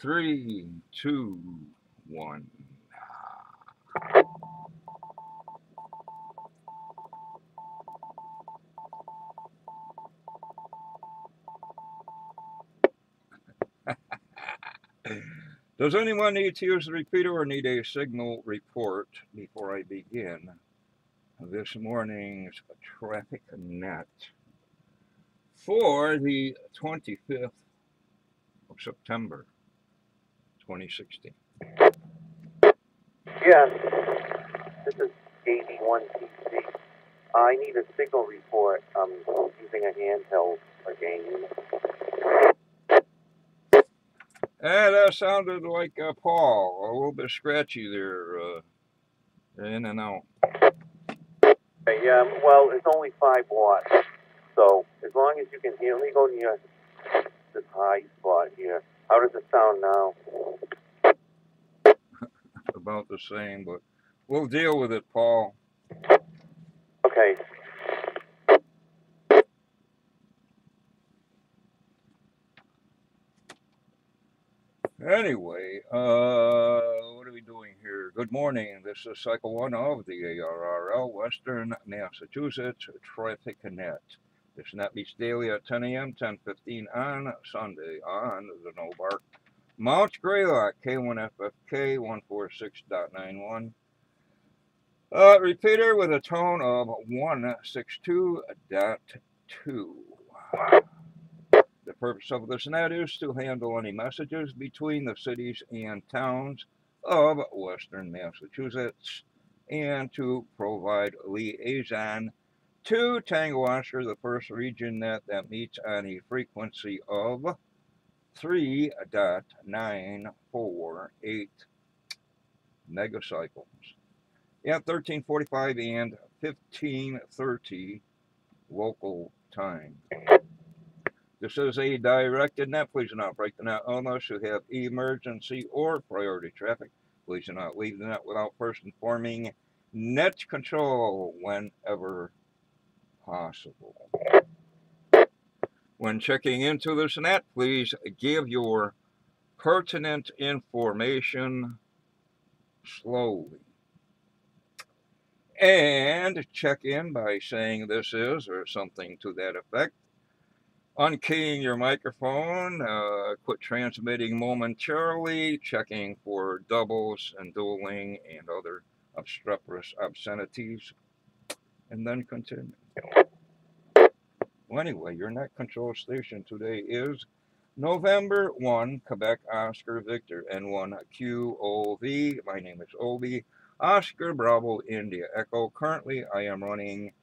Three, two, one. Does anyone need to use the repeater or need a signal report before I begin this morning's traffic net for the 25th of September, 2016? Yes, this is Wmtn C1. I need a signal report. I'm using a handheld again. That sounded like Paul, a little bit scratchy there, in and out. Yeah, well, it's only 5 watts, so as long as you can hear, let me go near this high spot here. How does it sound now? About the same, but we'll deal with it, Paul. Okay. Anyway, what are we doing here? Good morning. This is Cycle 1 of the ARRL, Western Massachusetts Traffic Net. This net meets daily at 10 a.m., 10:15 on Sunday on the Nobark Mount Greylock K1FFK 146.91. Repeater with a tone of 162.2. The purpose of this net is to handle any messages between the cities and towns of Western Massachusetts and to provide liaison to Tango Oscar, the first region net that meets on a frequency of 3.948 megacycles at 13:45 and 15:30 local time. This is a directed net. Please do not break the net unless you have emergency or priority traffic. Please do not leave the net without first informing net control whenever possible. When checking into this net, please give your pertinent information slowly. And check in by saying this is or something to that effect. Unkeying your microphone, quit transmitting momentarily, checking for doubles and dueling and other obstreperous obscenities, and then continue. Well, anyway, your net control station today is November 1, Quebec Oscar Victor, N1 QOV. My name is Obi, Oscar Bravo India Echo. Currently, I am running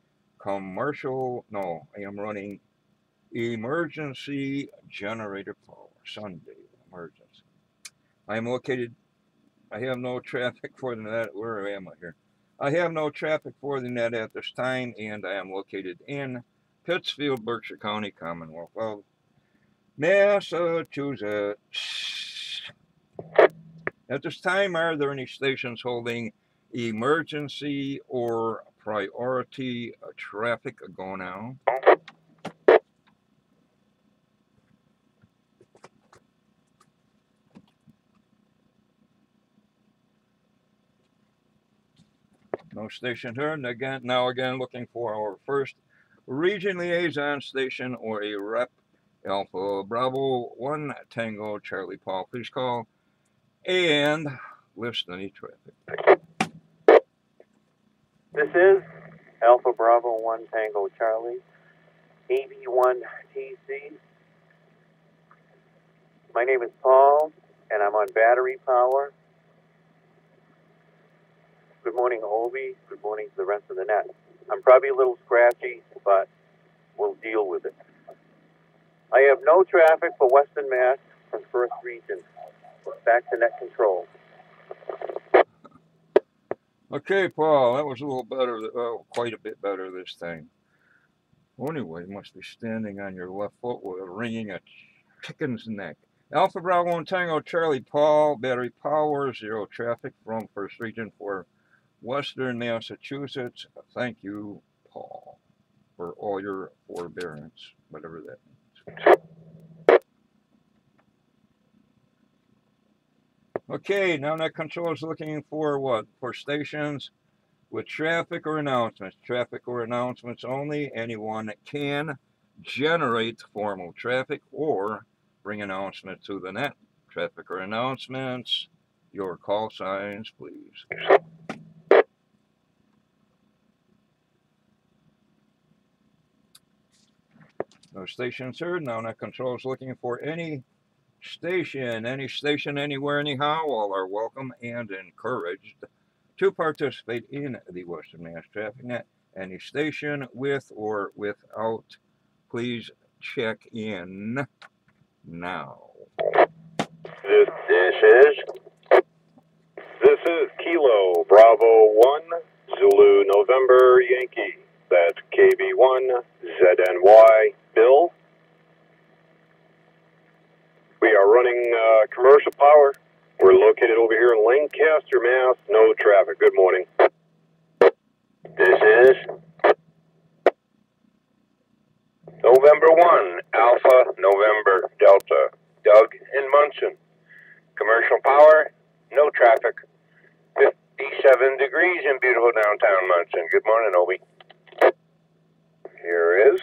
emergency generator power, Sunday emergency. I have no traffic for the net. Where am I here? I have no traffic for the net at this time, and I am located in Pittsfield, Berkshire County, Commonwealth of Massachusetts. At this time, are there any stations holding emergency or priority traffic going on? No station here. And again, looking for our first region liaison station or a rep. Alpha Bravo 1 Tango Charlie Paul. Please call and list any traffic. This is Alpha Bravo 1 Tango Charlie, AB1TC. My name is Paul, and I'm on battery power. Good morning, Obi. Good morning to the rest of the net. I'm probably a little scratchy, but we'll deal with it. I have no traffic for Western Mass from first region. Back to net control. Okay, Paul, that was a little better, quite a bit better this time. Well, anyway, you must be standing on your left foot with a ringing a chicken's neck. Alpha Bravo 1 Tango Charlie Paul, battery power, zero traffic from first region for Western Massachusetts. Thank you, Paul, for all your forbearance, whatever that means. Okay, now that control is looking for what? For stations with traffic or announcements. Traffic or announcements only. Anyone can generate formal traffic or bring announcement to the net. Traffic or announcements. Your call signs, please. No stations heard. Now that control is looking for any station anywhere, anyhow. All are welcome and encouraged to participate in the Western Mass Traffic Net. Any station with or without, please check in now. This is Kilo Bravo 1 Zulu November Yankee. That's KB1 ZNY Bill. We are running commercial power. We're located over here in Lancaster, Mass. No traffic. Good morning. This is November 1 Alpha November Delta. Doug in Munson. Commercial power. No traffic. 57 degrees in beautiful downtown Munson. Good morning, Obi. Here is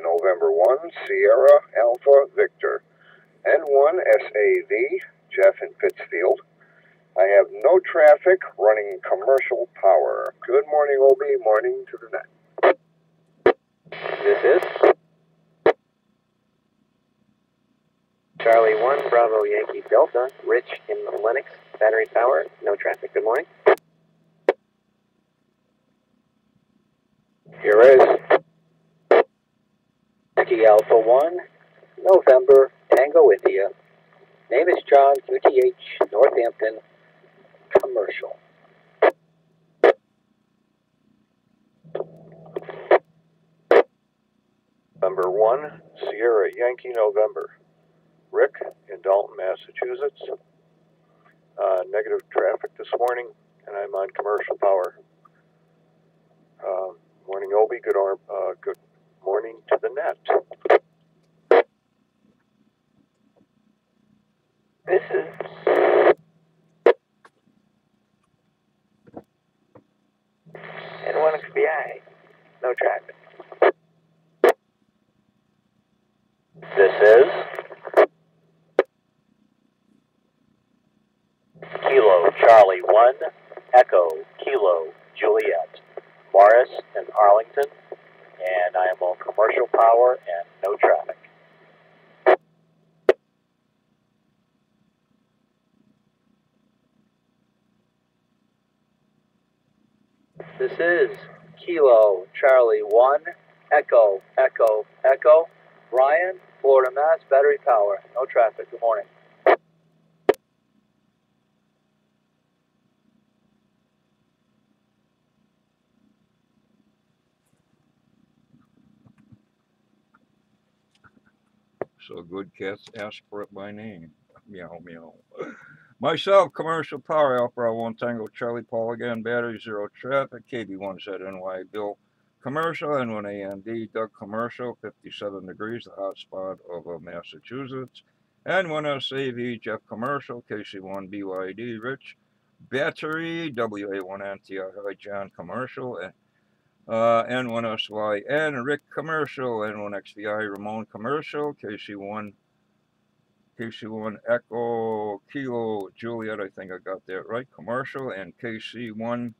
November 1 Sierra Alpha Victor. N1 SAV, Jeff in Pittsfield. I have no traffic, running commercial power. Good morning, Obi. Morning to the net. This is Charlie 1 Bravo Yankee Delta. Rich in Lennox. Battery power. No traffic. Good morning. Here is Yankee Alpha 1 November Tango India. Name is John, QTH, Northampton, commercial. November 1, Sierra Yankee November. Rick in Dalton, Massachusetts. Negative traffic this morning, and I'm on commercial power. Morning, Obi. Good morning to the net. This is N1 XBI. No traffic. This is Kilo Charlie 1 Echo Kilo Juliet. Morris in Arlington, and I am on commercial power and no traffic. This is Kilo Charlie 1 Echo Echo Echo. Brian, Florida, Mass. Battery power, no traffic. Good morning. So good cats ask for it by name. Meow, meow. Myself, commercial power, Alpha 1 Tango Charlie Paul again, battery, zero traffic, KB1ZNY Bill, commercial, N1AMD, Doug commercial, 57 degrees, the hot spot of Massachusetts, N1SAV, Jeff commercial, KC1 BYD, Rich, battery, WA1NTI, John commercial, N1SYN, Rick commercial, N1XVI, Ramon commercial, KC1 Echo Kilo Juliet, I think I got that right, commercial, and KC1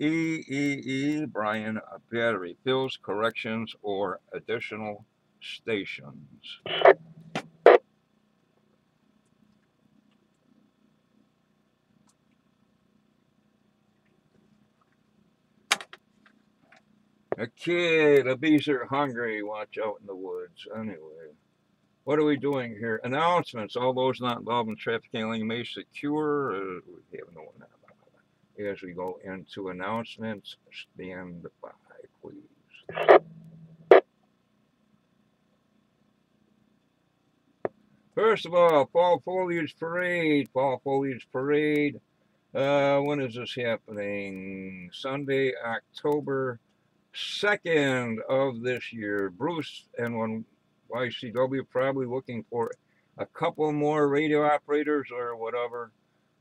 EEE Brian battery fills, corrections, or additional stations. Okay, the bees are hungry. Watch out in the woods. Anyway, what are we doing here? Announcements. All those not involved in traffic handling may secure. We have no one. As we go into announcements, stand by, please. First of all, Fall Foliage Parade. Fall Foliage Parade. When is this happening? Sunday, October 2nd of this year. Bruce, N1 YCW probably looking for a couple more radio operators or whatever.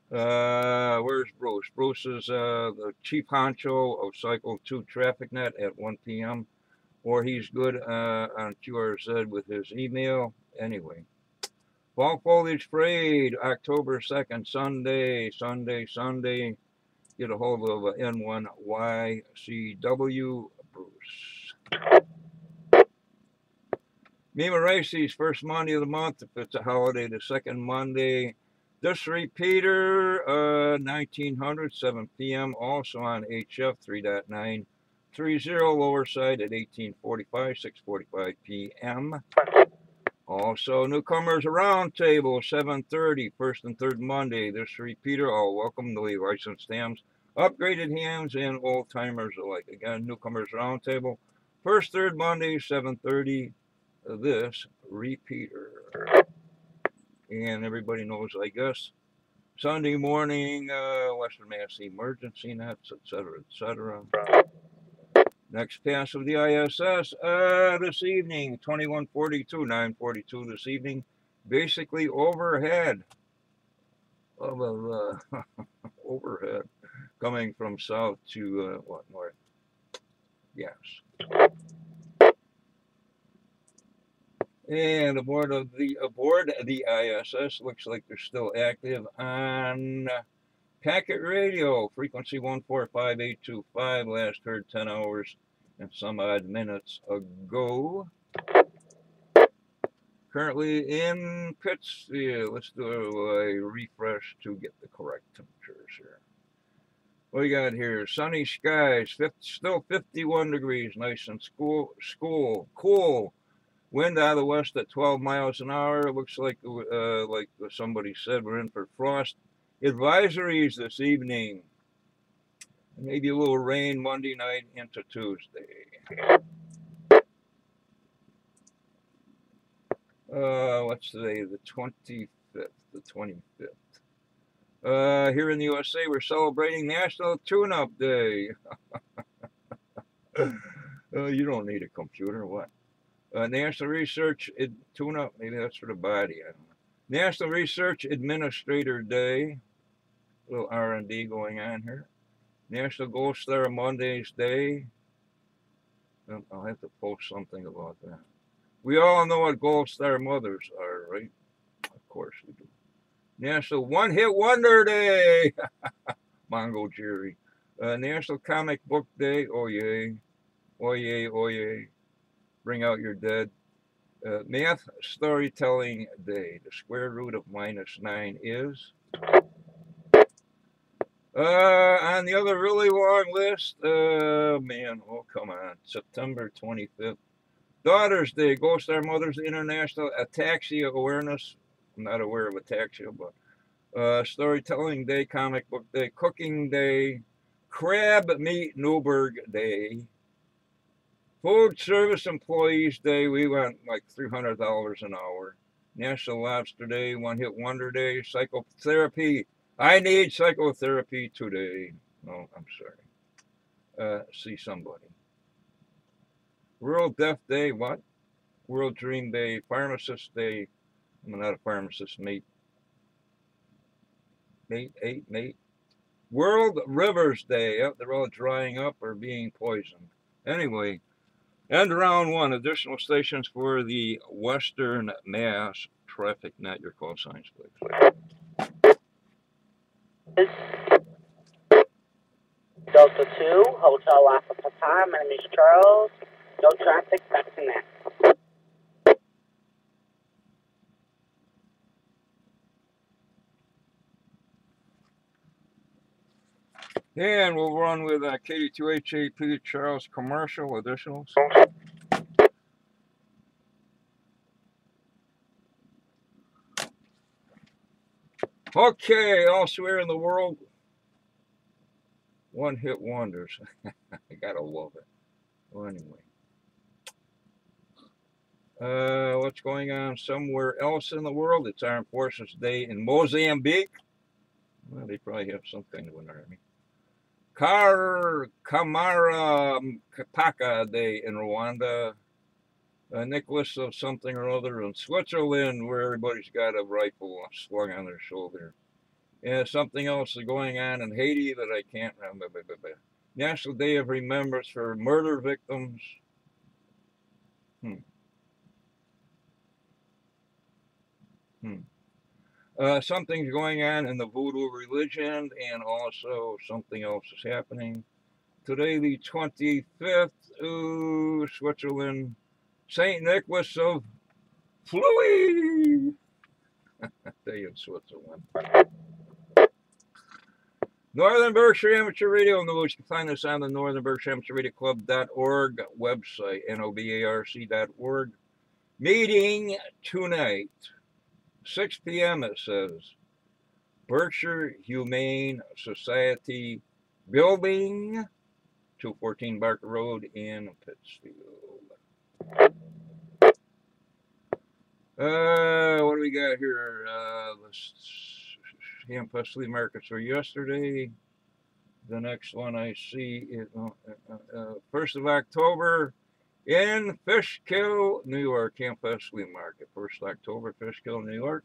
Where's Bruce? Bruce is the chief honcho of Cycle 2 TrafficNet at 1 p.m. Or he's good on QRZ with his email. Anyway, Fall Foliage Parade, October 2nd, Sunday. Get a hold of N1YCW Bruce. Mima Racy's first Monday of the month. If it's a holiday, the second Monday. This repeater, 1900, 7 p.m. Also on HF 3.930 lower side at 1845, 6:45 p.m. Also, newcomers roundtable, 7:30, first and third Monday. This repeater, all welcome to the licensed hams, upgraded hams, and old timers alike. Again, newcomers roundtable, first, third Monday, 7:30. This repeater. And everybody knows, I guess, Sunday morning, Western Mass emergency nets, etc., etc. Next pass of the ISS this evening, 2142, 942 this evening, basically overhead of overhead coming from south to north. Yes. And aboard the ISS looks like they're still active on packet radio, frequency 145825, last heard 10 hours and some odd minutes ago. Currently in pits. Yeah, let's do a refresh to get the correct temperatures here. What we got here? Sunny skies, still 51 degrees, nice and cool. Wind out of the west at 12 miles an hour. Looks like somebody said, we're in for frost advisories this evening. Maybe a little rain Monday night into Tuesday. What's today? The 25th. The 25th. Here in the USA, we're celebrating National Tune-Up Day. You don't need a computer. What? National Research Tune-Up. Maybe that's for the body. I don't know. National Research Administrator Day. A little R&D going on here. National Gold Star Mondays Day. I'll have to post something about that. We all know what Gold Star mothers are, right? Of course we do. National One Hit Wonder Day. Mongo Jerry. National Comic Book Day. Oh yay. Oh yay, oh yay. Bring out your dead. Math Storytelling Day. The square root of -9 is. On the other really long list, man, oh come on, September 25th. Daughter's Day, Gold Star Mothers International Ataxia Awareness. I'm not aware of ataxia, but Storytelling Day, Comic Book Day, Cooking Day, Crab Meat Newburgh Day, Food Service Employees Day. We went like $300 an hour. National Lobster Day, One Hit Wonder Day, Psychotherapy. I need psychotherapy today. No, I'm sorry. See somebody. World Deaf Day, what? World Dream Day, Pharmacist Day. I'm not a pharmacist, mate. Mate. World Rivers Day. Yep, they're all drying up or being poisoned. Anyway, end round one. Additional stations for the Western Mass TrafficNet. Your call signs, please. Delta 2, Hotel Alpha Papa, my name is Charles. No traffic, back to net. And we'll run with KD2HAP Charles commercial additionals. Okay, elsewhere in the world, one hit wonders. I gotta love it. Well, anyway. What's going on somewhere else in the world? It's Armed Forces Day in Mozambique. Well, they probably have some kind of an army. Kamara Kapaka Day in Rwanda. Nicholas of something or other in Switzerland, where everybody's got a rifle slung on their shoulder. And something else is going on in Haiti that I can't remember. National Day of Remembrance for Murder Victims. Something's going on in the voodoo religion, and also something else is happening. Today, the 25th, Switzerland, St. Nicholas of Fleury. Day in Switzerland. Northern Berkshire Amateur Radio News. You can find us on the Northern Berkshire Amateur Radio Club.org website, NOBARC.org. Meeting tonight, 6 p.m. it says. Berkshire Humane Society Building, 214 Barker Road in Pittsfield. What do we got here? The Campus Flea Markets were yesterday. The next one I see is 1st of October in Fishkill, New York. Campus Flea Market, 1st October, Fishkill, New York.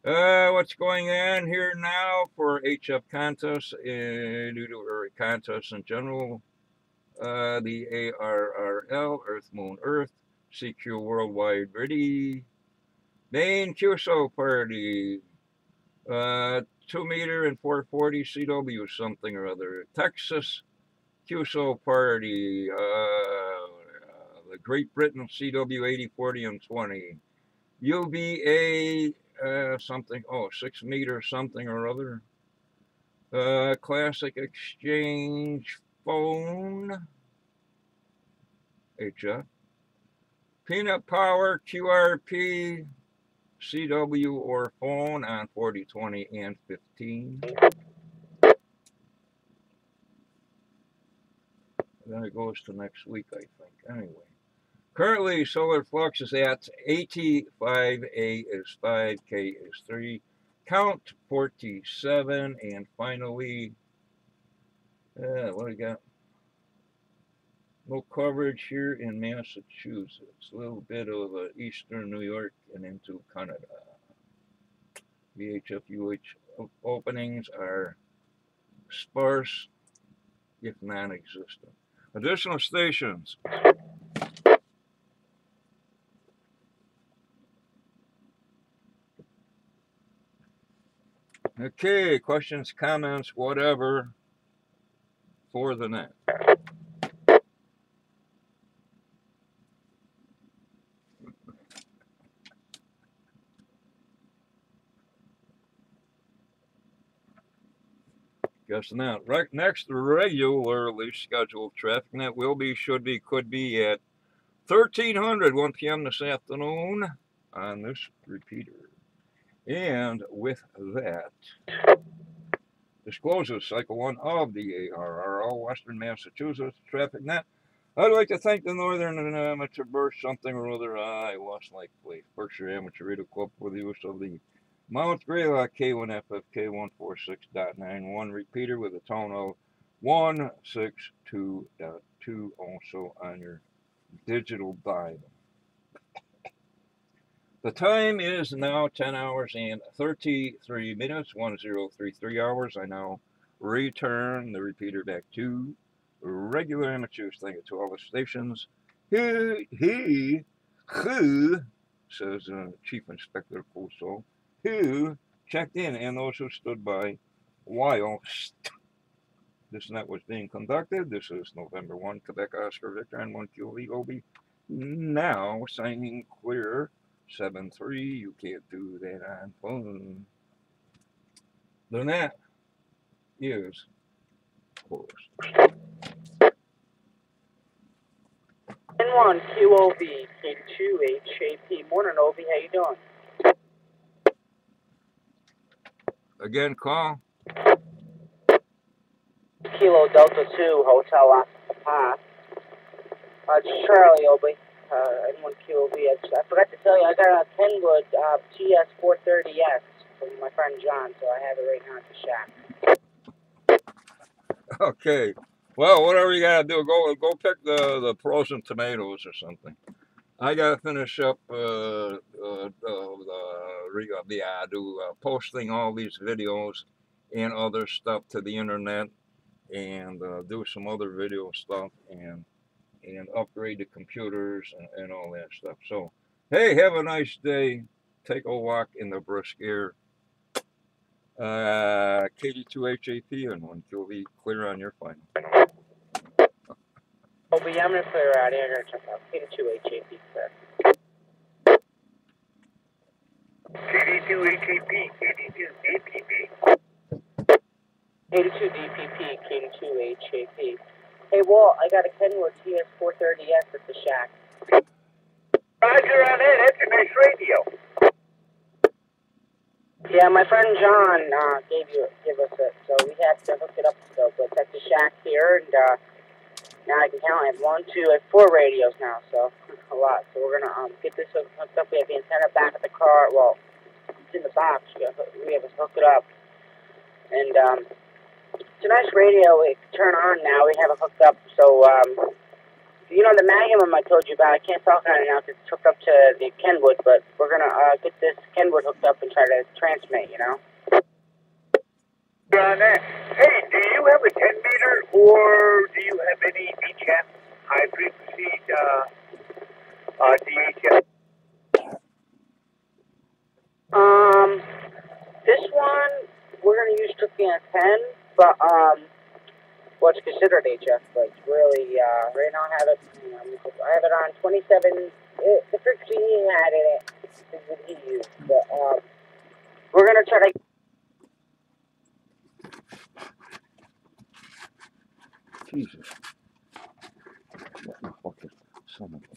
What's going on here now for HF contests, due to contests in general? The ARRL, Earth, Moon, Earth, CQ Worldwide Ready, Maine QSO Party, 2 meter and 440 CW something or other, Texas QSO Party, the Great Britain CW 80, 40, and 20, UVA something, 6 meter something or other, Classic Exchange Phone, HF, Peanut Power QRP, CW or phone on 40, 20, and 15. Then it goes to next week, I think. Anyway. Currently, Solar Flux is at 85A is 5, K is 3, count 47, and finally, what do we got? No coverage here in Massachusetts. A little bit of eastern New York and into Canada. VHF UH openings are sparse, if non-existent. Additional stations. Okay, questions, comments, whatever for the net. Guess not. Right next, regularly scheduled traffic net will be, should be, could be at 1300, 1 p.m. this afternoon on this repeater. And with that, discloses Cycle 1 of the ARRL, Western Massachusetts Traffic Net. I'd like to thank the Northern Amateur something or other, I lost my place, Berkshire Amateur Radio Club for the use of the Mount Greylock K1FFK 146.91 repeater with a tone of 162.2, also on your digital dial. The time is now 10 hours and 33 minutes, 1033 hours. I now return the repeater back to regular amateurs. Thank you to all the stations. He says Chief Inspector Coulson, who checked in and those who stood by while this net was being conducted. This is November 1, Quebec Oscar Victor and 1 QV Obi. Now signing clear. 7-3, you can't do that on phone. The net is closed. N1 QOB K2 HAP. Morning, Obi. How you doing? Again, call. Kilo Delta 2 Hotel Papa. Charlie, Obi. N1 QOB. I forgot to tell you, I got a Kenwood TS430X from my friend John, so I have it right now at the shack. Okay. Well, whatever you gotta do, go pick the frozen tomatoes or something. I gotta finish up posting all these videos and other stuff to the internet, and do some other video stuff, and upgrade the computers and all that stuff. So, hey, have a nice day. Take a walk in the brisk air. KD2HAP, and one, you'll be clear on your final. Obi, I'm gonna clear out here. I'm gonna check out KD2HAP, sir. KD2HAP, KD2DPP. 82DPP, KD2HAP. Hey, Walt, I got a Kenwood TS430S at the shack. Roger on that, that's a nice radio. Yeah, my friend John gave us it, so we have to hook it up still. But it's at the shack here, and now I can count. I have 1, 2, I have 4 radios now, so a lot. So we're gonna get this hooked up. We have the antenna back at the car. Well, it's in the box. We have to hook it up, and it's a nice radio. We can turn on now. We have it hooked up. So you know the Magnum I told you about. I can't talk on it now because it's hooked up to the Kenwood, but we're gonna get this Kenwood hooked up and try to transmit. You know. On that. Hey, do you have a 10 meter or do you have any VHF high frequency DHF? This one we're gonna use strictly on 10, but what's considered HF, but it's really right now I have it. I have it on 27. The frequency he had in it is what he used, but we're gonna try to. Jesus. What the fuck is son of a bitch?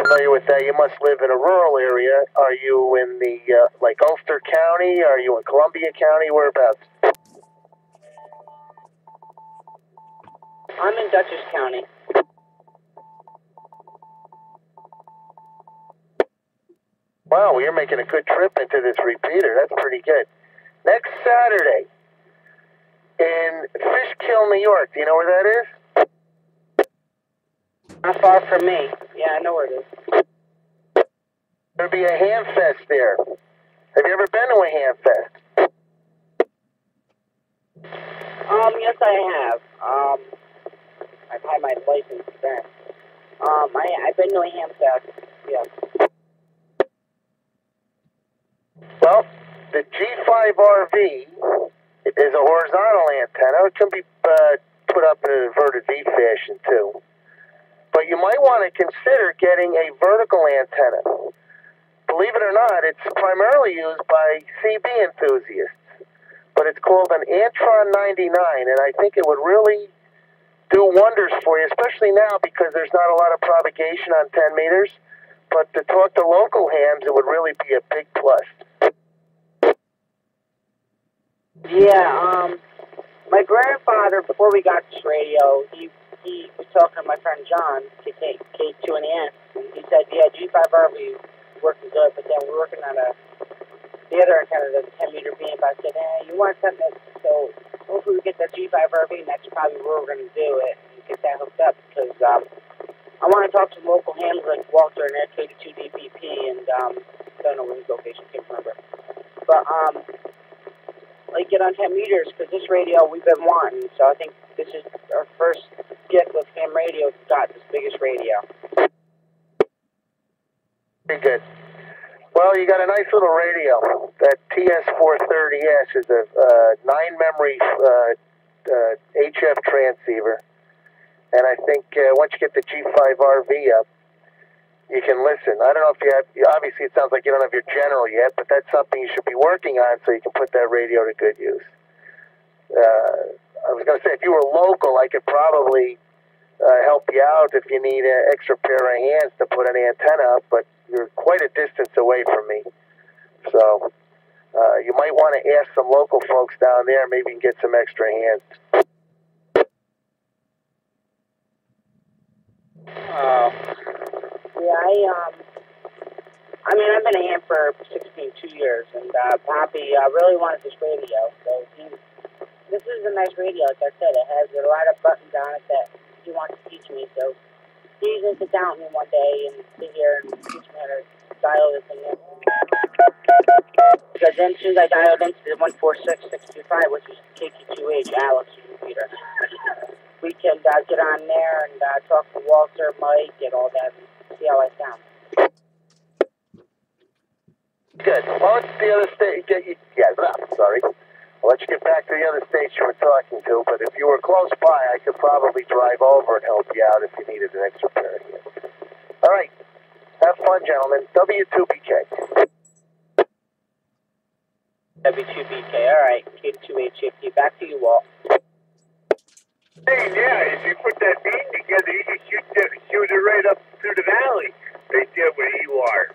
familiar with that. You must live in a rural area. Are you in the, like Ulster County? Are you in Columbia County? Whereabouts? I'm in Dutchess County. Wow, well, you're making a good trip into this repeater. That's pretty good. Next Saturday in Fishkill, New York. Do you know where that is? Not far from me. Yeah, I know where it is. There'll be a ham fest there. Have you ever been to a ham fest? Yes, I have. I've had my license then. I've been to a ham fest. Yeah. Well, the G5RV is a horizontal antenna. It can be put up in an inverted V fashion too. But you might want to consider getting a vertical antenna. Believe it or not, it's primarily used by CB enthusiasts. But it's called an Antron 99, and I think it would really do wonders for you, especially now because there's not a lot of propagation on 10 meters. But to talk to local hams, it would really be a big plus. Yeah, my grandfather, before we got this radio, he was talking to my friend John, K2NN, and he said, yeah, G5RV working good, but then we're working on the other antenna, the 10-meter beam. I said, you want something so hopefully we get that G5RV, and that's probably where we're going to do it, and get that hooked up, because I want to talk to local hams like Walter and K2DPP, and I don't know where his location, can't remember. But, like, get on 10 meters, because this radio we've been wanting, so I think this is our first gift with ham radio got this biggest radio. Pretty good. Well, you got a nice little radio. That TS430S is a 9-memory HF transceiver. And I think once you get the G5RV up, you can listen. I don't know if you have, obviously it sounds like you don't have your general yet, but that's something you should be working on so you can put that radio to good use. I was going to say, if you were local, I could probably help you out if you need an extra pair of hands to put an antenna up, but you're quite a distance away from me. So you might want to ask some local folks down there, maybe you can get some extra hands. Yeah, I mean, I've been a ham for 2 years, and Poppy really wanted this radio, so this is a nice radio, like I said. It has a lot of buttons on it that he wants to teach me, so he's going to sit down with me one day and sit here and teach me how to dial this thing in. Because then as soon as I dialed into the 146625, which is KQ2H, Alex's repeater, we can get on there and talk to Walter, Mike, and all that, and see how I sound. Good. Well, it's the other state. Sorry. I'll let you get back to the other states you were talking to, but if you were close by, I could probably drive over and help you out if you needed an extra pair of hands. All right. Have fun, gentlemen. W2BK. W2BK. All right. K2HFT. Back to you, Walt. Hey, yeah, if you put that beam together, you can shoot it right up through the valley, right there where you are.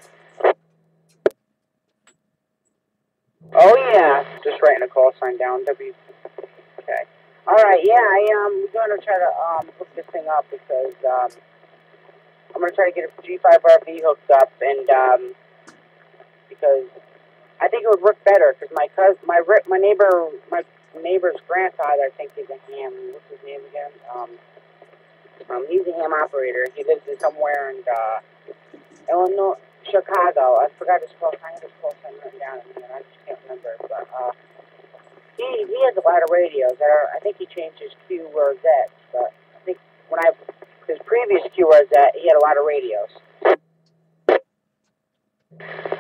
Oh, yeah. Just writing a call sign down. W. Okay. All right. Yeah, I'm going to try to hook this thing up because I'm going to try to get a G5RV hooked up, and because I think it would work better because my neighbor's grandfather, I think, is a ham. What's his name again? He's a ham operator. He lives in somewhere in Illinois, Chicago. I forgot his call sign. I have his call sign written down in here. I just can't remember. But he has a lot of radios. I think he changed his Q Rosette. But I think his previous Q Rosette, he had a lot of radios.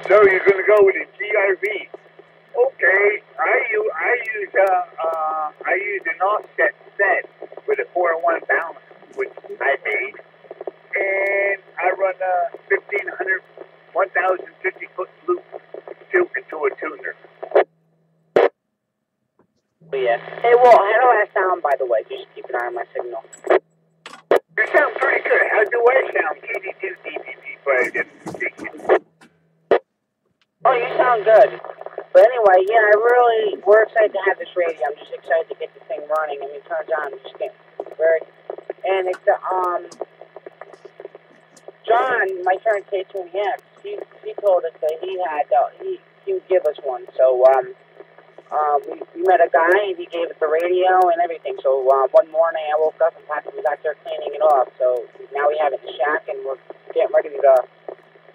So you're going to go with a GRV. Okay, I use an offset set with a 4-1 balance, which I made, and I run a 1,050-foot loop tube into a tuner. Yeah. Hey, Walt, how do I sound, by the way? Just keep an eye on my signal. You sound pretty good. How do I sound? KD2 DPP why I didn't speak it. Oh, you sound good. But anyway, yeah, we're excited to have this radio. I'm just excited to get the thing running. I mean, it turns on, I'm just getting very, and it's, John, my friend K2X, he told us that he would give us one. So, we met a guy and he gave us the radio and everything. So, one morning I woke up and Patrick was out there cleaning it off. So now we have it in the shack and we're getting ready to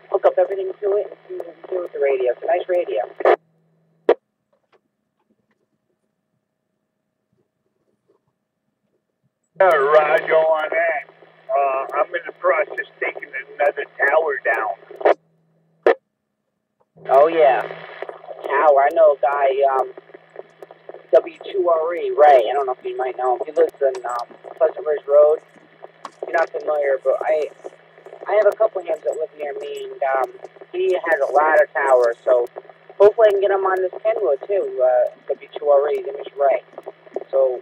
hook up everything to it and see what we can do with the radio. It's a nice radio. Roger on that. I'm in the process of taking another tower down. Oh yeah, tower. I know a guy, W2RE, Ray. I don't know if you might know him. He lives in Pleasant Ridge Road. You're not familiar, but I have a couple of hams that live near me, and he has a lot of towers. So hopefully I can get him on this Kenwood too. W2RE, his name is Ray. So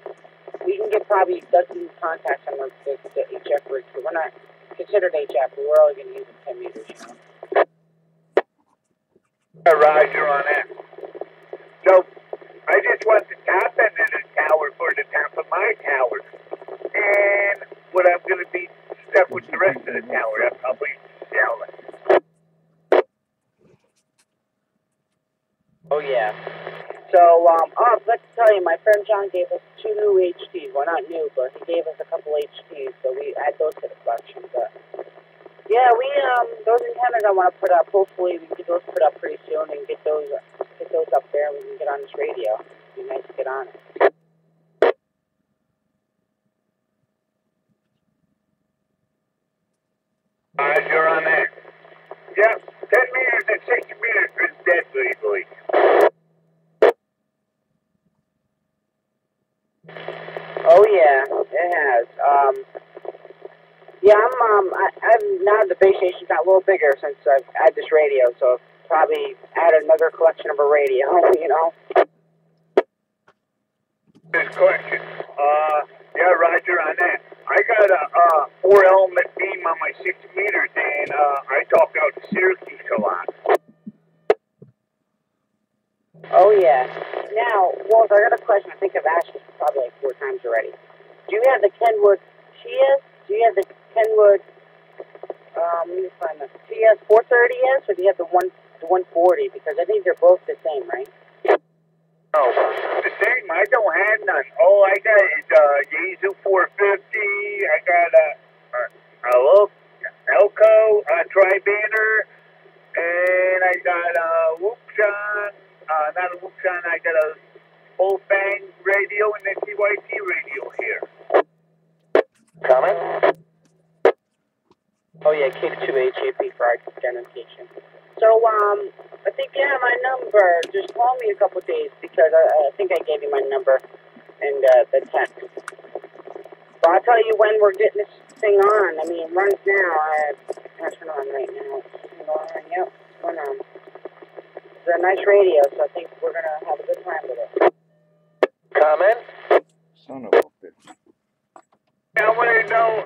we can get probably dozens of contacts on the HF rig. So we're not considered HF, but we're only going to use the 10 meters, you know. Roger on that. So, I just want the top end of the tower for the top of my tower. And what I'm going to be stuck with the rest of the tower, I'll probably sell it. Oh, yeah. So, let's tell you, my friend John gave us 2 new HTs. Well, not new, but he gave us a couple HTs, so we add those to the collection. But, yeah, those antennas I want to put up, hopefully we can get those put up pretty soon and get those up there and we can get on this radio. It'd be nice to get on it. Roger on that. Yeah, 10 meters and 6 meters is dead legally. Oh yeah, it has. Yeah, I'm now the base station's got a little bigger since I've had this radio, so I've probably added another collection of a radio, you know. Good question. Yeah, Roger on that. I got a 4-element beam on my 6 meters, and I talk out to Syracuse a lot. Oh yeah. Now, Walter, I got a question. I think I've asked you probably like 4 times already. Do you have the Kenwood TS? Do you have the Kenwood? Let me find the TS 430S, or do you have the 140? Because I think they're both the same, right? Oh, the same. I don't have none. All I got is Yaesu 450. I got a Elko tri-banner, and I got a Wmtn. Not a Wmtn. I got a full bang radio and a TYT radio here. Comment? Oh yeah, K2HAP for identification. So, I think you have my number. Just call me a couple of days because I think I gave you my number and the text. So I'll tell you when we're getting this thing on. I mean, it runs now. I'll turn on right now. Yep, it's going on. It's a nice radio, so I think we're going to have a good time with it. Comment? Son of a bitch. I want to know,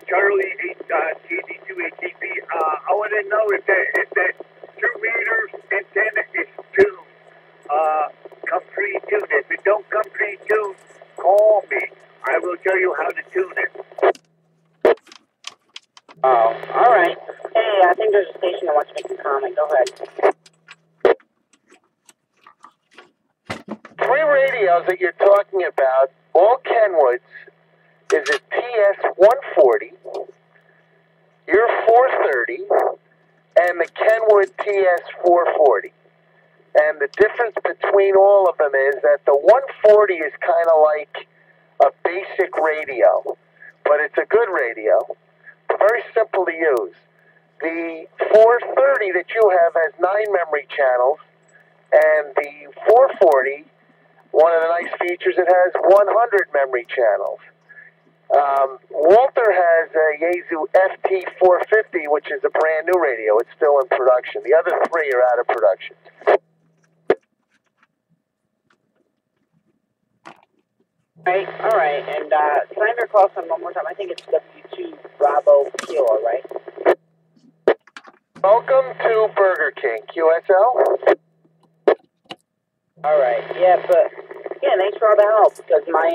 Charlie, KD2HAP, I want to know if that 2 meters antenna is tuned. Come pre-tuned. If it don't come pre-tuned, call me. I will tell you how to tune it. Oh, alright. Hey, I think there's a station that wants to make a comment. Go ahead. 3 radios that you're talking about, all Kenwoods, is a TS-140, your 430, and the Kenwood TS-440. And the difference between all of them is that the 140 is kind of like a basic radio, but it's a good radio, very simple to use. The 430 that you have has 9 memory channels, and the 440, one of the nice features, it has 100 memory channels. Walter has a Yaesu FT450, which is a brand new radio. It's still in production. The other 3 are out of production. All right, and can I recall some one more time? I think it's W2 Bravo Kilo, right? Welcome to Burger King, QSL. Alright, yeah, but, yeah, thanks for all the help, because my,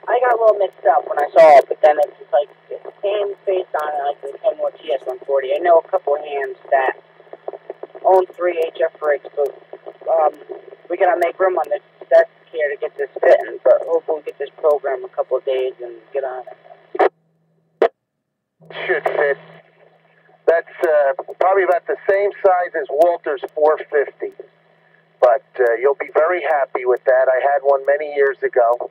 I got a little mixed up when I saw it, but then it's just like, it came based on, like, the Kenmore TS-140. I know a couple of hands that own 3 HF rigs, but, we gotta make room on this desk here to get this fitting, but hopefully we get this program a couple of days and get on it. Should fit. That's probably about the same size as Walter's 450. But you'll be very happy with that. I had one many years ago.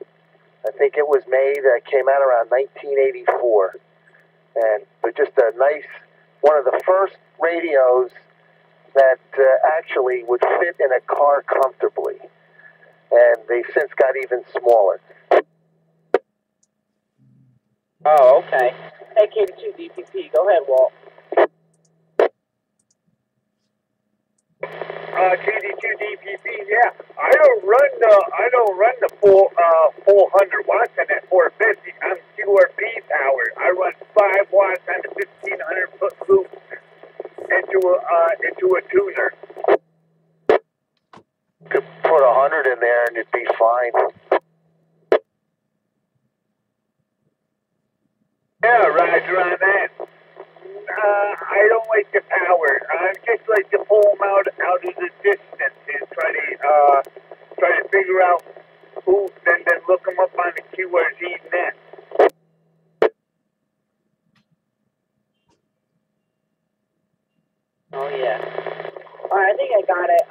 I think it was made, came out around 1984. And they're just a nice, one of the first radios that actually would fit in a car comfortably. And they since got even smaller. Oh, okay. Hey, KD2 DPP, go ahead, Walt. KD2 DPP, yeah. I don't run the full 400 watts on that 450. I'm QRP powered. I run 5 watts on the 1500 foot loop into a tuner. You could put 100 in there and it'd be fine. Yeah, Roger on that. I don't like the power. I just like to pull them out of the distance and try to figure out who, then look them up on the QRZ net. Oh, yeah. Alright, I think I got it.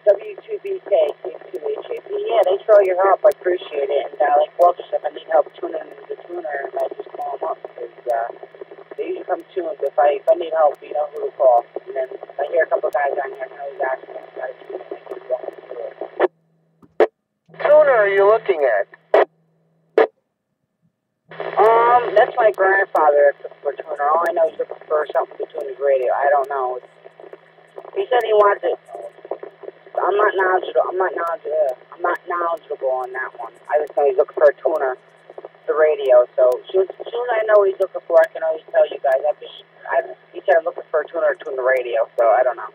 W2BK, K2HAP. Yeah, thanks for all your help. I appreciate it. And, like Walter said, if I need help tuning the tuner, I might just call them up. Because, they usually come tuned. If I need help, you know who to call. And then if I hear a couple guys on here, I can always ask them how to tune it. I can walk them through it. Tuner are you looking at? That's my grandfather that's looking for a tuner. All I know is looking for something to tune his radio. I don't know. He said he wants it. I'm not knowledgeable on that one. I just know he's looking for a tuner, the radio. So soon as I know what he's looking for, I can always tell you guys. He said I'm looking for a tuner to tune the radio. So I don't know.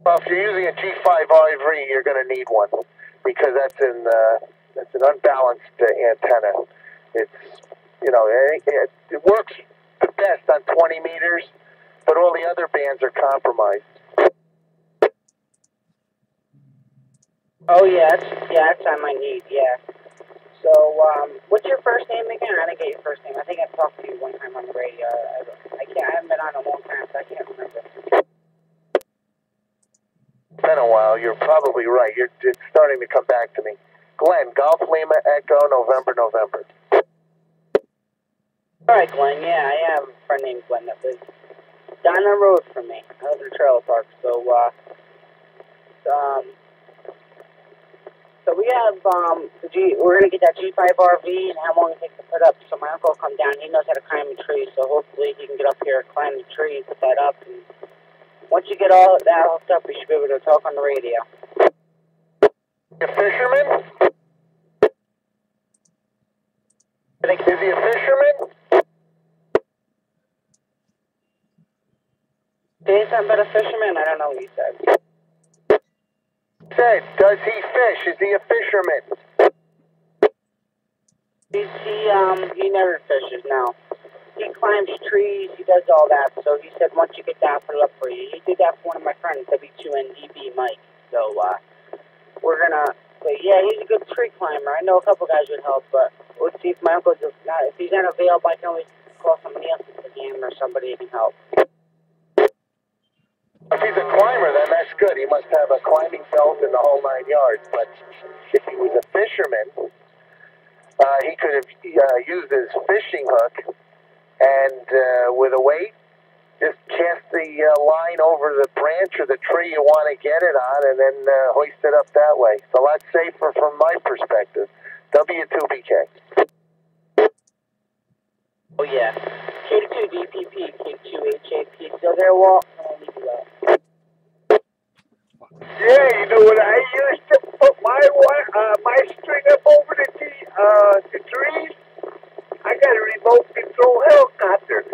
Well, if you're using a G5RV, you're going to need one because that's an unbalanced antenna. It's, you know, it works the best on 20 meters, but all the other bands are compromised. Oh yeah, that's on my need. Yeah. So what's your first name again? I didn't get your first name. I think I talked to you one time on the radio. I haven't been on a long time, so I can't remember. It's been a while. You're probably right. It's starting to come back to me. Glenn, Golf Lima Echo, November. All right, Glenn. Yeah, I have a friend named Glenn that lives down the road from me. I live in a trailer park. So we have we're gonna get that G5RV and how long it takes to put up. So my uncle will come down. He knows how to climb a tree. So hopefully he can get up here, climb the tree, put that up, and once you get all of that hooked up, we should be able to talk on the radio. A fisherman? Is he a fisherman? Say something about a fisherman? I don't know what you said. Said, does he fish? Is he a fisherman? He never fishes, no. He climbs trees, he does all that, so he said once you get that, I'll put it up for you. He did that for one of my friends, W2NDB Mike, so, we're gonna, but yeah, he's a good tree climber. I know a couple guys would help, but let's see if my uncle's, if he's not available, I can always call somebody else again or somebody who can help. If he's a climber, then that's good. He must have a climbing belt and the whole 9 yards, but if he was a fisherman, he could have used his fishing hook and with a weight, just cast the line over the branch or the tree you want to get it on and then hoist it up that way. It's a lot safer from my perspective. W2BK. Oh yeah. K2DPP, K2HAP, still there, Walt? Yeah, you know what? I used to put my string up over the trees. I got to remote control helicopter.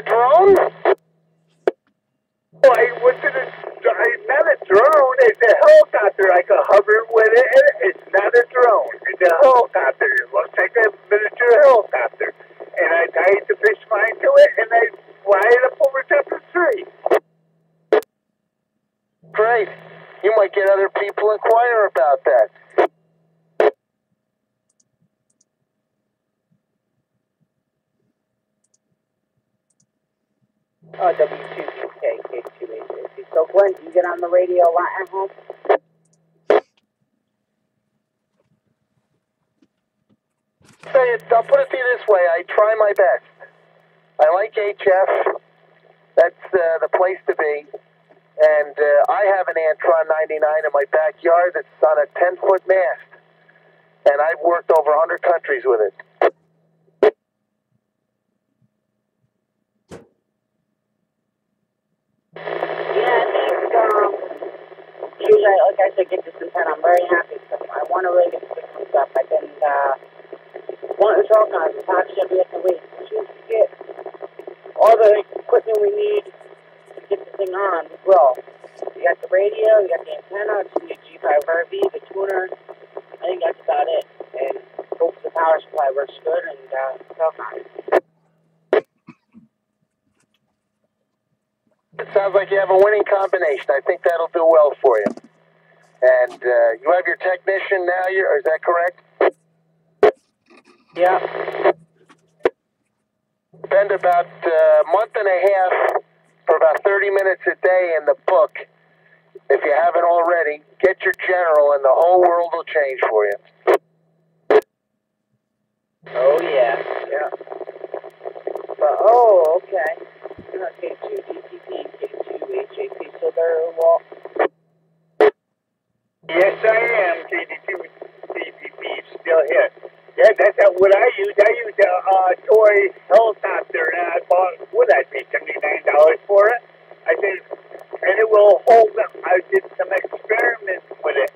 Drone? Oh, not a drone, it's a helicopter. I could hover with it. It's not a drone. It's a helicopter. It looks like a miniature helicopter. And I tied the fish line to it, and I fly it up over top of the tree. Great. You might get other people inquire about that. W2K, K2HAC. So, Glenn, do you get on the radio a lot at home? I'll put it to you this way. I try my best. I like HF. That's the place to be. And I have an Antron 99 in my backyard that's on a 10-foot mast. And I've worked over 100 countries with it. Yeah, usually, like I said, get this antenna. I'm very happy. I want to really get the fixed stuff. I've been wanting to talk on it. The talk's going to be at the week. As soon as we get all the equipment we need to get the thing on, we will. You got the radio, you got the antenna, it's the G5RV, the tuner. I think that's about it. And hope the power supply works good and talk on it. It sounds like you have a winning combination. I think that'll do well for you. And you have your technician now, is that correct? Yeah. Spend about a month and a half for about 30 minutes a day in the book. If you haven't already, get your general and the whole world will change for you. Oh, yeah. Yeah. But, oh, okay. K2 DPP, K2 HAP, so they're, well... Yes, I am. KD2 DPP still here. Yeah, that's what I use. I use a toy helicopter, and I bought, what I paid $79 for it. I said, and it will hold up. I did some experiments with it.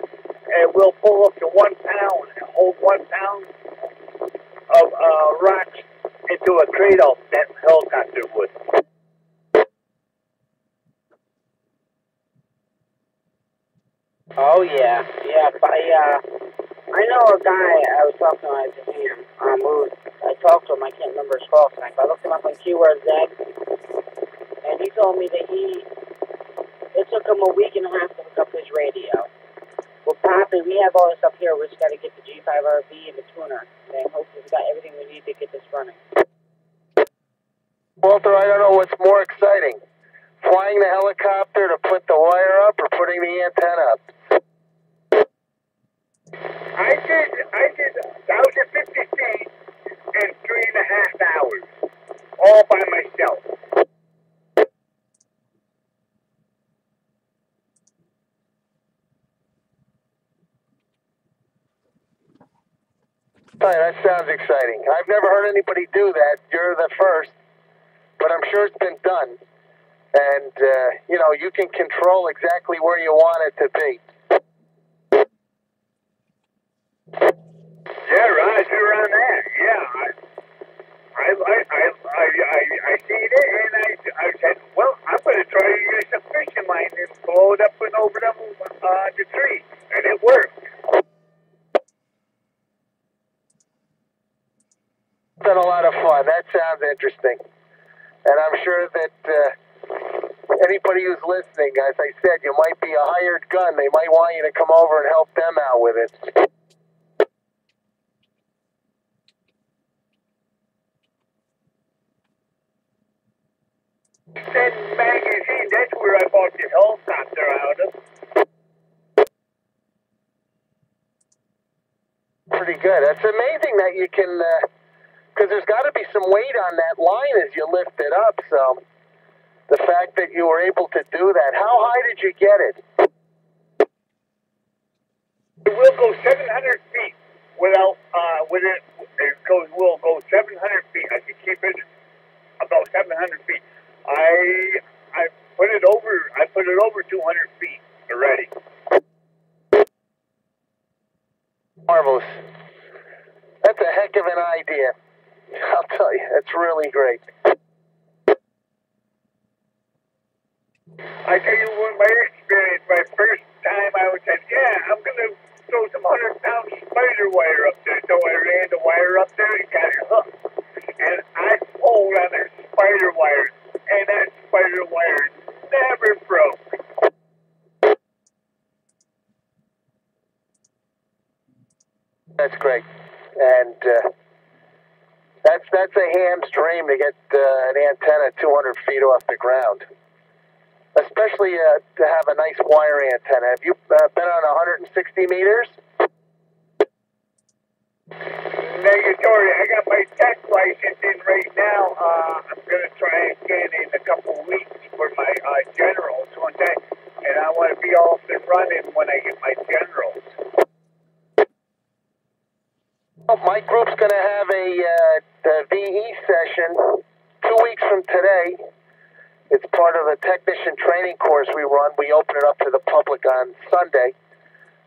It will pull up to 1 pound and hold 1 pound of rocks into a cradle that helicopter would. Oh, yeah. Yeah, I know a guy I was talking to at the him. I talked to him, I can't remember his call tonight, but I looked him up on Keyword Z, and he told me that it took him a week and a half to hook up his radio. Well, Poppy, we have all this up here, we just got to get the G5RV and the tuner, and hopefully we got everything we need to get this running. Walter, I don't know what's more exciting. Flying the helicopter to put the wire up or putting the antenna up? I did 1,050 feet in 3.5 hours, all by myself. Hey, that sounds exciting. I've never heard anybody do that. You're the first, but I'm sure it's been done. And, you can control exactly where you want it to be. Yeah, Roger on that. Yeah, I seen it, and I said, well, I'm going to try to use a fishing line and blow it up and over the tree, and it worked. It's been a lot of fun. That sounds interesting. And I'm sure that anybody who's listening, as I said, you might be a hired gun. They might want you to come over and help them out with it. That magazine, that's where I bought the helicopter out of. Pretty good. It's amazing that you can, because there's got to be some weight on that line as you lift it up, so the fact that you were able to do that, how high did you get it? It will go 700 feet without, will go 700 feet. I can keep it about 700 feet. I put it over 200 feet already. Marvelous. That's really great. I tell you what, my experience, my first time I was said, yeah, I'm going to throw some 100-pound spider wire up there. So I ran the wire up there and got it hooked. And I pulled on the spider wire, and that spider wire never broke. That's great. And that's a ham's dream to get an antenna 200 feet off the ground. Especially to have a nice wire antenna. Have you been on 160 meters? Negatory. I got my tech license in right now. I'm going to try again in a couple of weeks for my generals one day. And I want to be off and running when I get my generals. Well, my group's going to have a VE session 2 weeks from today. It's part of a technician training course we run. We open it up to the public on Sunday.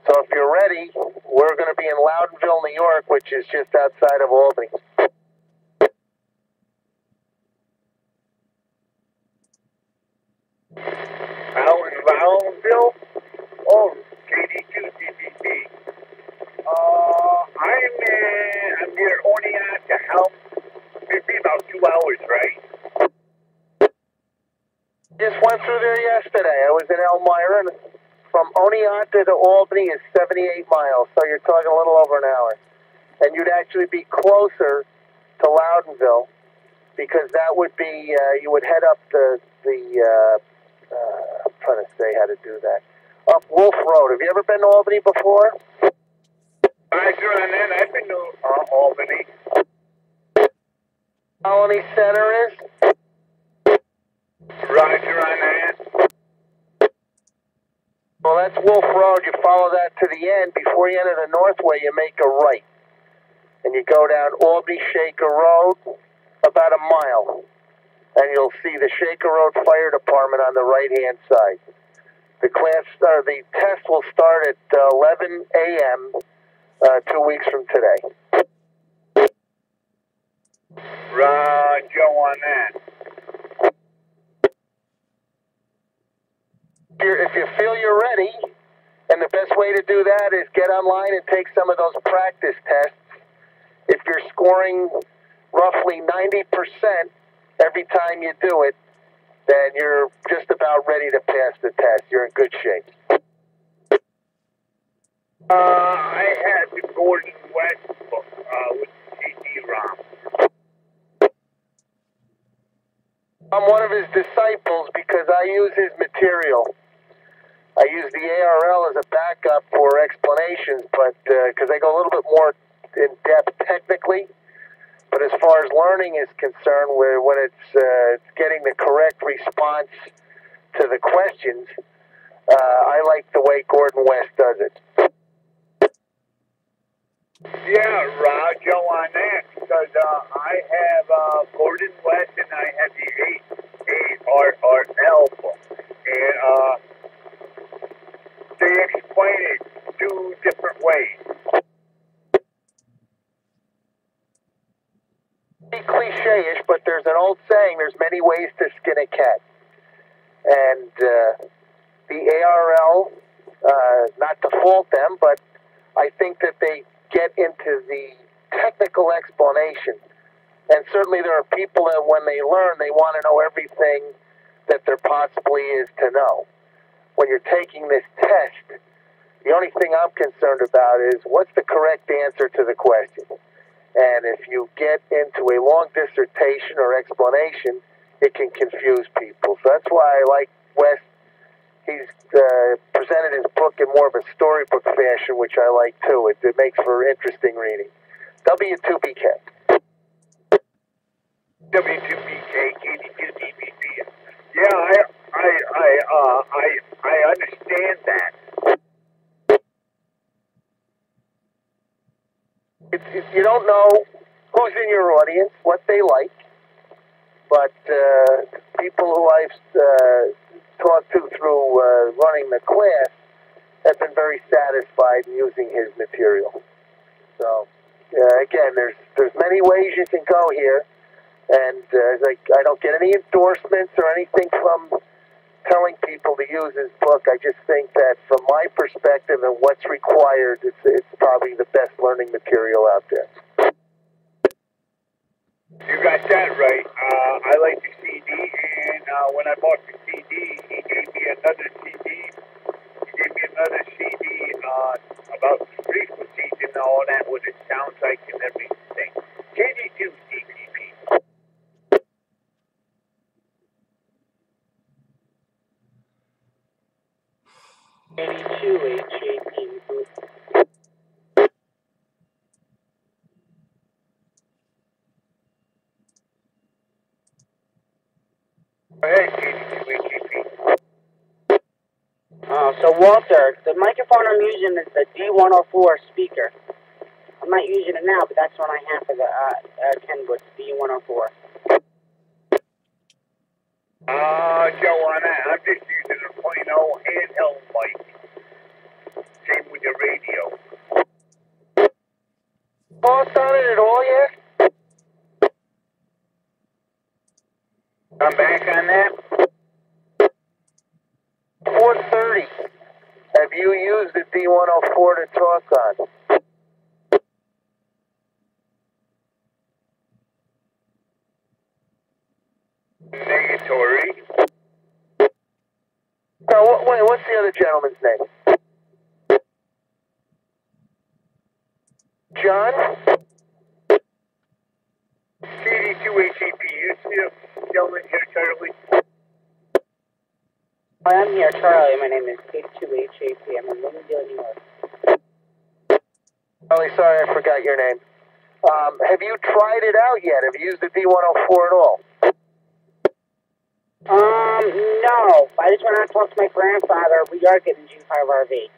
So if you're ready, we're going to be in Loudonville, New York, which is just outside of Albany. Loudonville? Oh, KD2 DPP. I'm near Oneonta Helm. It'd be about 2 hours, right? Just went through there yesterday. I was in Elmira, and from Oneonta to Albany is 78 miles, so you're talking a little over an hour. And you'd actually be closer to Loudonville, because that would be, you would head up I'm trying to say how to do that, up Wolf Road. Have you ever been to Albany before? Roger on that. I've been to Albany. Colony Center is? Roger on that. Well, that's Wolf Road. You follow that to the end. Before you enter the Northway, you make a right. And you go down Albany Shaker Road about a mile. And you'll see the Shaker Road Fire Department on the right-hand side. The the test will start at 11 a.m. 2 weeks from today. Roger on that. If you feel you're ready, and the best way to do that is get online and take some of those practice tests. If you're scoring roughly 90% every time you do it, then you're just about ready to pass the test. You're in good shape. I had the Gordon West book with CD-ROM. I'm one of his disciples because I use his material. I use the ARL as a backup for explanations, but because they go a little bit more in depth technically. But as far as learning is concerned, when it's getting the correct response to the questions, I like the way Gordon West does it. Yeah, Roger on that, because I have Gordon West and I have the ARRL book. And they explain it 2 different ways. Cliche-ish, but there's an old saying, there's many ways to skin a cat. And the ARL, not to fault them, but I think that they get into the technical explanation. And certainly there are people that when they learn, they want to know everything that there possibly is to know. When you're taking this test, the only thing I'm concerned about is what's the correct answer to the question. And if you get into a long dissertation or explanation, it can confuse people. So that's why I like West. He's presented his book in more of a storybook fashion, which I like too. It makes for interesting reading. W2BK. W2BK, KD2DBC. Yeah, I understand that. You don't know who's in your audience, what they like, but people who I've talked to through running the class have been very satisfied in using his material. So, again, there's many ways you can go here, And like, I don't get any endorsements or anything from telling people to use his book. I just think that from my perspective and what's required, it's probably the best learning material out there. You got that right. I like the CD, and when I bought the CD, he gave me another CD. He gave me another CD about the frequencies and all that, what it sounds like and everything. KD2 DPP. 82 HAP group. Go ahead, KD2 HAP. So Walter, the microphone I'm using is the D104 speaker. I'm not using it now, but that's one I have for the Kenwood D104. Joe, on that, I'm just using a plain old handheld mic. Same with the radio. Boss on it at all yet? I'm back on that. 430. Have you used the D104 to talk on? Negatory. No, wait, what's the other gentleman's name? John? KD2HAP, you see a gentleman here, Charlie? Hi, I'm here, Charlie. My name is K2HAP. I'm in Bloomingdale, New York. Charlie, sorry, I forgot your name. Have you tried it out yet? Have you used the D104 at all? No. I just went out to talk to my grandfather. We are getting G5RV.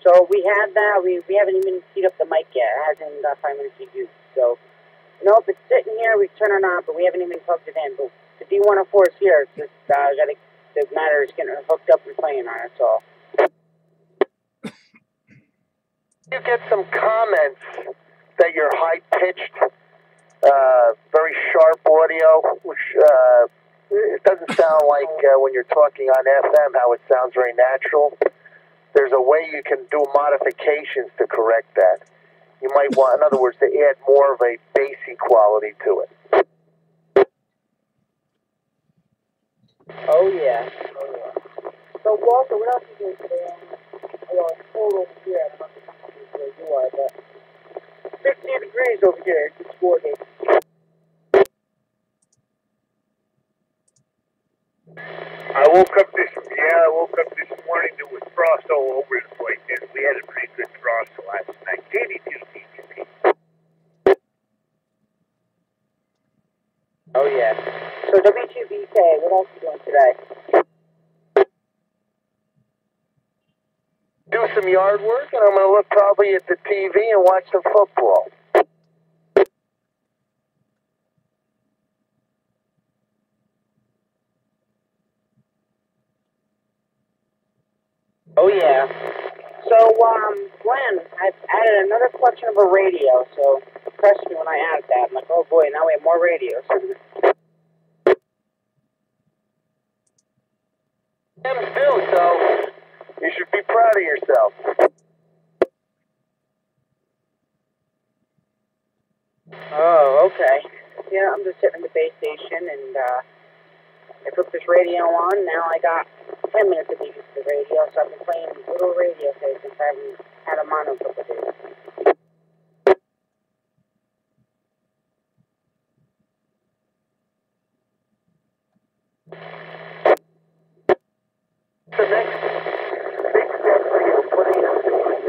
So we have that. We haven't even heated up the mic yet. It hasn't got 5 minutes to use. So, nope, it's sitting here. We turn it on, but we haven't even plugged it in. But the D104 is here. It's just, the matter is getting hooked up and playing on it, that's all. You get some comments that you're high-pitched, very sharp audio, which it doesn't sound like when you're talking on FM how it sounds very natural. There's a way you can do modifications to correct that. You might want, in other words, to add more of a bassy quality to it. Oh, yeah. So, Walter, what else is doing today? Well, it's cold over here. I don't know where you are, but 15 degrees over here. It's 4 days. I woke up this morning, there was frost all over the place, and we had a pretty good frost last night. KD2 Oh, yeah. So, W2BK, what else are you doing today? Do some yard work, and I'm going to look probably at the TV and watch some football. Oh, yeah. So, Glenn, I've added another collection of a radio, so impressed me when I added that. I'm like, oh boy, now we have more radios. M's do, so you should be proud of yourself. Oh, okay. Yeah, I'm just sitting in the base station, and I put this radio on. Now I got 10 minutes to use the radio, so I've been playing little radio stations. I haven't had them on in a couple of days. The next big step for you, putting it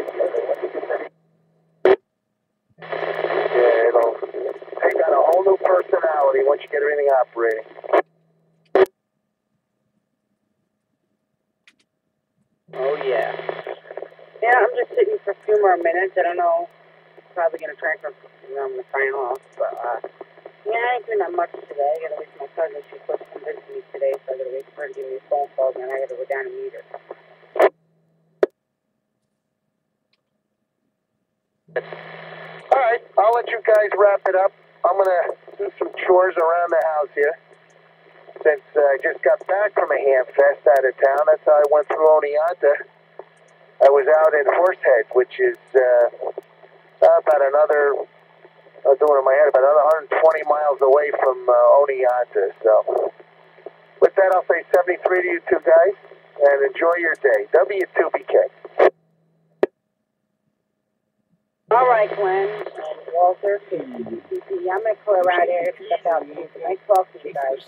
together. Yeah, it'll take on a whole new personality once you get everything operating. Oh, yeah. Yeah, I'm just sitting for a few more minutes. I don't know. Probably going to try for, I'm going to sign off. But, yeah, I ain't doing that much today. I got to wait for my cousin. She's supposed to come visit me today, so I got to wait for her to give me a phone call, and then I got to go down and meet her. All right, I'll let you guys wrap it up. I'm going to do some chores around the house here. Since I just got back from a ham fest out of town, that's how I went through Oneonta. I was out in Horsehead, which is about another, I'm doing it in my head, about another 120 miles away from Oneonta. So with that, I'll say 73 to you two guys, and enjoy your day. W2BK. All right, Glenn and Walter, I'm going to clear out here and step out. Nice talking to you guys.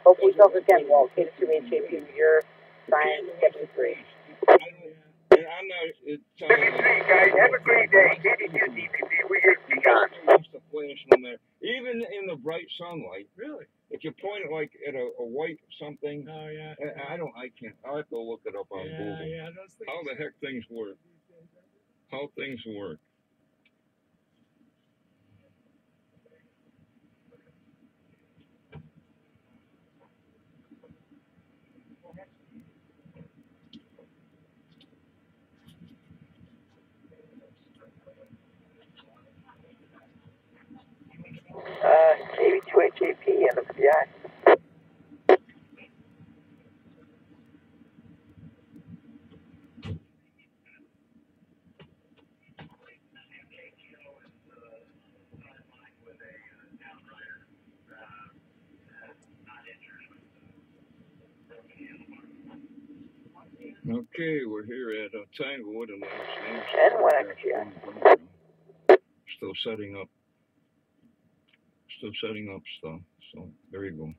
Hope we talk again, Walt. K2HAP, you're Brian 73. And I'm not. It's 73, guys. Have a great day. KD2DPP. We're going to be gone. the flash no matter. Even in the bright sunlight. Really? If you point it like at a white something. Oh yeah. I can't. I'll have to look it up on Google. Yeah, those things. How the heck things work? How things work? KD2HAP and the FBI. Okay, we're here at Tanglewood and N1XGI. Still setting up stuff. So there you go.